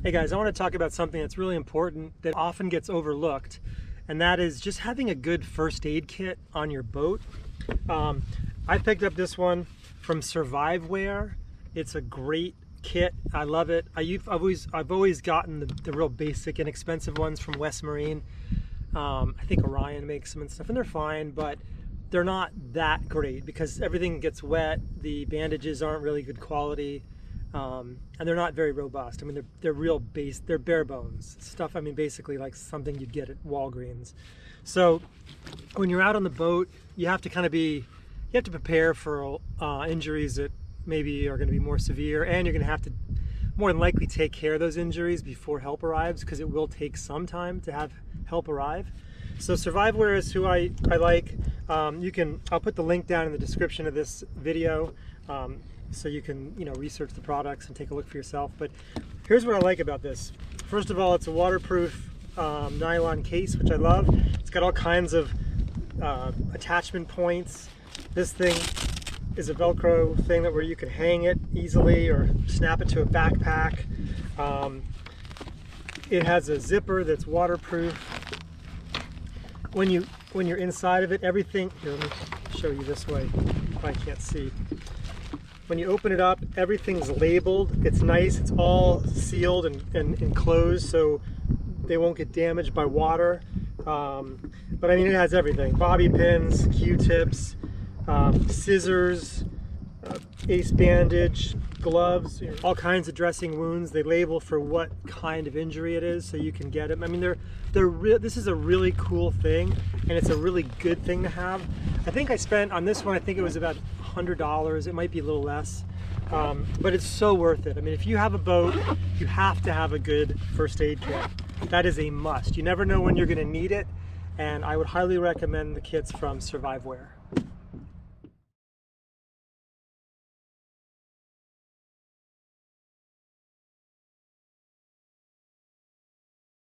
Hey guys, I want to talk about something that's really important that often gets overlooked, and that is just having a good first aid kit on your boat. I picked up this one from Surviveware. It's a great kit. I love it. I've always gotten the real basic, inexpensive ones from West Marine. I think Orion makes them and stuff, and they're fine, but they're not that great because everything gets wet. The bandages aren't really good quality. And they're not very robust. I mean, they're real base, they're bare bones stuff. I mean, basically like something you'd get at Walgreens. So when you're out on the boat, you have to you have to prepare for injuries that maybe are going to be more severe, and you're going to have to more than likely take care of those injuries before help arrives, because it will take some time to have help arrive. So Surviveware is who I like. I'll put the link down in the description of this video. So you can research the products and take a look for yourself. But here's what I like about this. First of all, it's a waterproof nylon case, which I love. It's got all kinds of attachment points. This thing is a Velcro thing where you can hang it easily or snap it to a backpack. It has a zipper that's waterproof. When you're inside of it, everything, here, let me show you this way if I can't see. When you open it up, everything's labeled. It's nice. It's all sealed and enclosed, so they won't get damaged by water. But I mean, it has everything: bobby pins, Q-tips, scissors, ace bandage, gloves, all kinds of dressing wounds. They label for what kind of injury it is, so you can get it. I mean, this is a really cool thing, and it's a really good thing to have. I think I spent on this one, I think it was about $100. It might be a little less, but it's so worth it. I mean, if you have a boat, you have to have a good first aid kit. That is a must. You never know when you're going to need it, and I would highly recommend the kits from Surviveware.